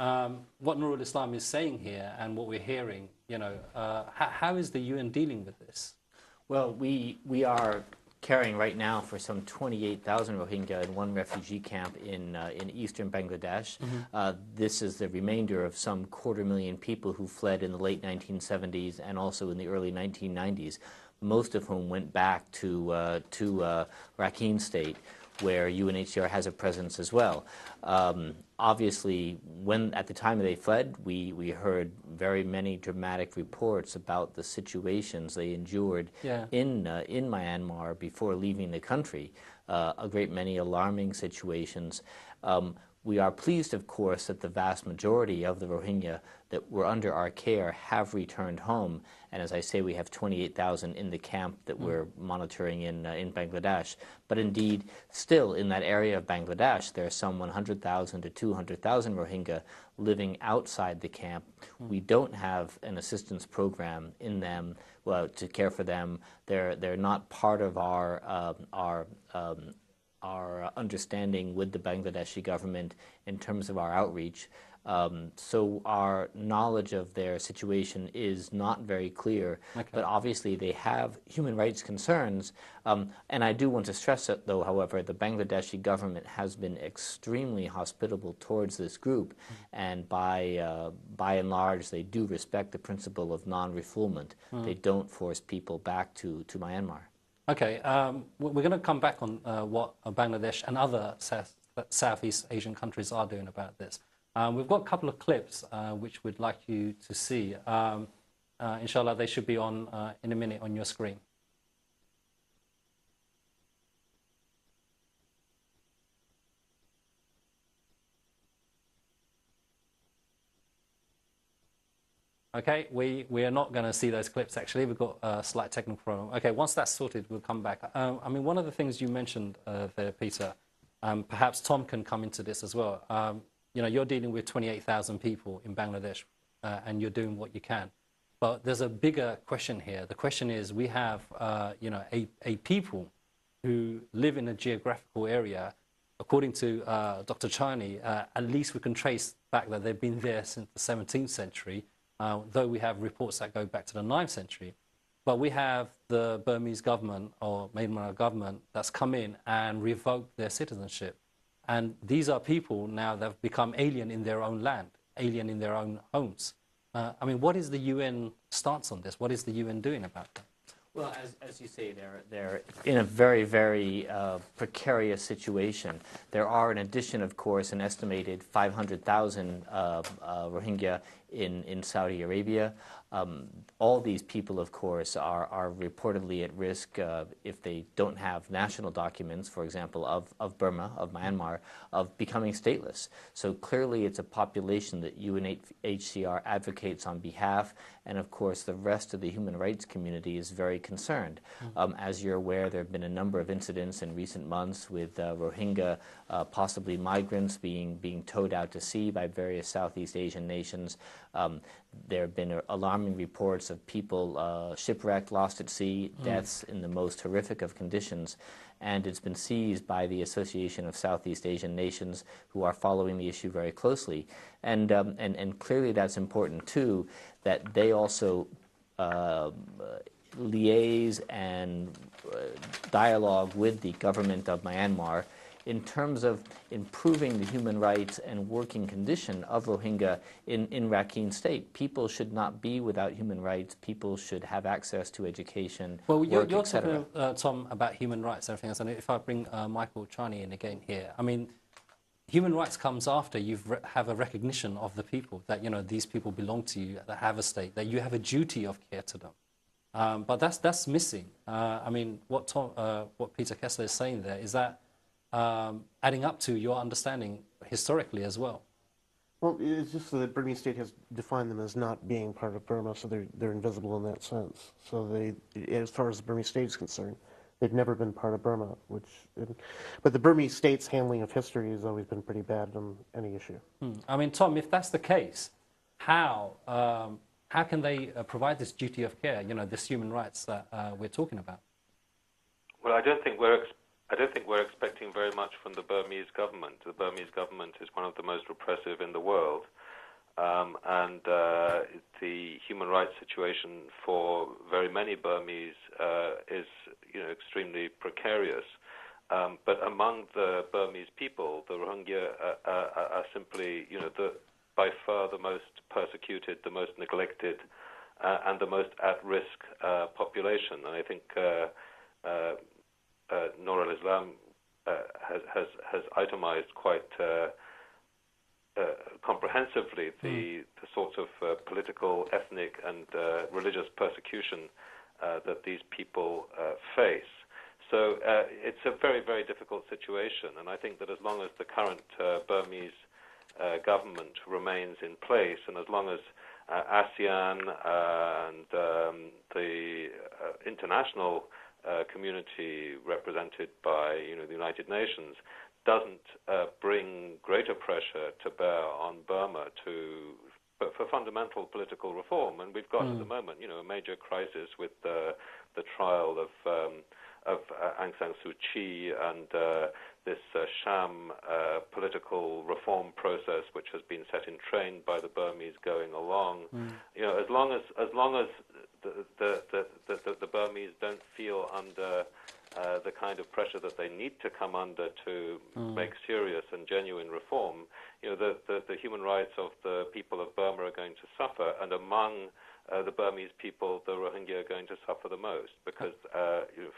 what Nurul Islam is saying here and what we're hearing, how is the UN dealing with this? Well, we are caring right now for some 28,000 Rohingya in one refugee camp in eastern Bangladesh. This is the remainder of some 250,000 people who fled in the late 1970s and also in the early 1990s, most of whom went back to Rakhine State, where UNHCR has a presence as well. Obviously, at the time they fled, we heard very many dramatic reports about the situations they endured in Myanmar before leaving the country. A great many alarming situations. We are pleased, of course, that the vast majority of the Rohingya that were under our care have returned home. And as I say, we have 28,000 in the camp that we're monitoring in Bangladesh. But indeed, still in that area of Bangladesh, there are some 100,000 to 200,000 Rohingya living outside the camp. We don't have an assistance program in them to care for them. They're not part of our understanding with the Bangladeshi government in terms of our outreach. So our knowledge of their situation is not very clear, but obviously they have human rights concerns. And I do want to stress that, though, however, the Bangladeshi government has been extremely hospitable towards this group, and by and large they do respect the principle of non-refoulement. They don't force people back to Myanmar. Okay, we're going to come back on what Bangladesh and other Southeast Asian countries are doing about this. We've got a couple of clips which we'd like you to see. Inshallah, they should be on in a minute on your screen. Okay, we are not going to see those clips, actually. We've got a slight technical problem. Okay, once that's sorted, we'll come back. I mean, one of the things you mentioned there, Peter, perhaps Tom can come into this as well. You're dealing with 28,000 people in Bangladesh, and you're doing what you can. But there's a bigger question here. The question is, we have, a people who live in a geographical area. According to Dr. Chani, at least we can trace back that they've been there since the 17th century. Though we have reports that go back to the 9th century. But we have the Burmese government or Myanmar government that's come in and revoked their citizenship. And these are people now that have become alien in their own land, alien in their own homes. I mean, what is the UN stance on this? What is the UN doing about that? Well, as you say, they're in a very, very precarious situation. There are, in addition, of course, an estimated 500,000 Rohingya in Saudi Arabia. All these people, of course, are reportedly at risk if they don't have national documents, for example, of Burma, of Myanmar, of becoming stateless. So clearly it's a population that UNHCR advocates on behalf, and of course the rest of the human rights community is very concerned. As you're aware, there have been a number of incidents in recent months with Rohingya, possibly migrants being towed out to sea by various Southeast Asian nations. There have been alarming reports of people shipwrecked, lost at sea, deaths in the most horrific of conditions, and it's been seized by the Association of Southeast Asian Nations, who are following the issue very closely. And clearly that's important too, that they also liaise and dialogue with the government of Myanmar in terms of improving the human rights and working condition of Rohingya in Rakhine State. People should not be without human rights. People should have access to education, well, work, you're etc. talking, Tom, about human rights and everything else. And if I bring Michael Chani in again here, I mean, human rights comes after you have a recognition of the people, that, these people belong to you, that have a state, that you have a duty of care to them. But that's missing. I mean, what Peter Kessler is saying there is that adding up to your understanding historically as well. Well, it's just that the Burmese state has defined them as not being part of Burma, so they're invisible in that sense. So as far as the Burmese state is concerned, they've never been part of Burma. But the Burmese state's handling of history has always been pretty bad on any issue. I mean, Tom, if that's the case, how can they provide this duty of care? This human rights that we're talking about. Well, I don't think we're expecting very much from the Burmese government. The Burmese government is one of the most repressive in the world, and the human rights situation for very many Burmese is, extremely precarious. But among the Burmese people, the Rohingya are simply, by far the most persecuted, the most neglected, and the most at-risk population. And I think Noor al-Islam has itemized quite comprehensively the sorts of political, ethnic, and religious persecution that these people face. So it's a very, very difficult situation, and I think that as long as the current Burmese government remains in place, and as long as ASEAN and the international community represented by the United Nations doesn't bring greater pressure to bear on Burma for fundamental political reform, and we've got at the moment a major crisis with the trial of Aung San Suu Kyi and this sham political reform process, which has been set in train by the Burmese going along. As long as the Burmese don't feel under the kind of pressure that they need to come under to make serious and genuine reform, the human rights of the people of Burma are going to suffer, and among the Burmese people, the Rohingya are going to suffer the most because,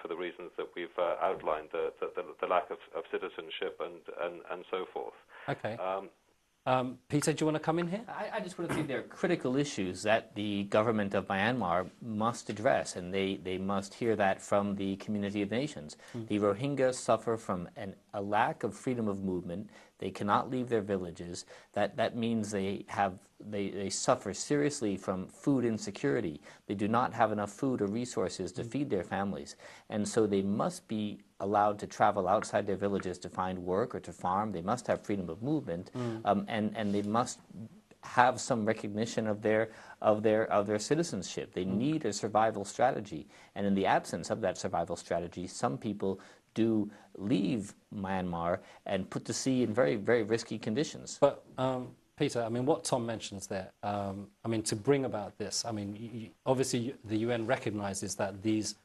for the reasons that we've outlined, the lack of citizenship and so forth. Okay. Peter, do you want to come in here? I just want to say there are critical issues that the government of Myanmar must address, and they must hear that from the community of nations. The Rohingya suffer from a lack of freedom of movement. They cannot leave their villages. That means they suffer seriously from food insecurity. They do not have enough food or resources to feed their families. And so they must be allowed to travel outside their villages to find work or to farm. They must have freedom of movement, and they must have some recognition of their citizenship. They need a survival strategy. And in the absence of that survival strategy, some people do leave Myanmar and put to sea in very, very risky conditions. But, Peter, I mean, what Tom mentions there, I mean, to bring about this, I mean, obviously the UN recognizes that these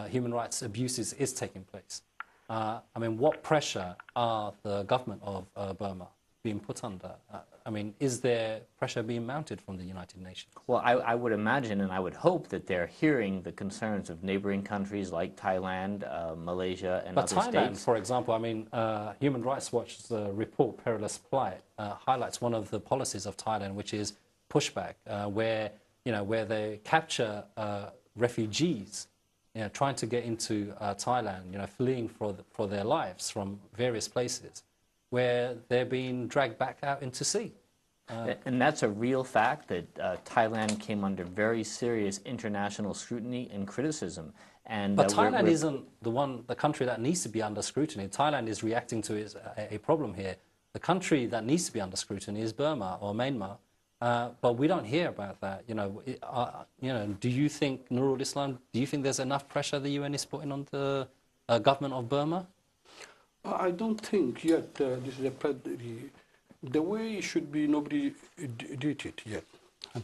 human rights abuses is taking place. I mean, what pressure are the government of Burma being put under? I mean, is there pressure being mounted from the United Nations? Well, I would imagine and I would hope that they're hearing the concerns of neighboring countries like Thailand, Malaysia, and other states. But Thailand, for example, I mean, Human Rights Watch's report, Perilous Plight, highlights one of the policies of Thailand, which is pushback, where they capture refugees, trying to get into Thailand, fleeing for their lives from various places, where they're being dragged back out into sea. And that's a real fact that Thailand came under very serious international scrutiny and criticism. And, but Thailand isn't the country that needs to be under scrutiny. Thailand is reacting to a problem here. The country that needs to be under scrutiny is Burma or Myanmar. But we don't hear about that. Do you think, Noor al-Islam, do you think there's enough pressure the UN is putting on the government of Burma? I don't think yet this is the way it should be. Nobody did it yet.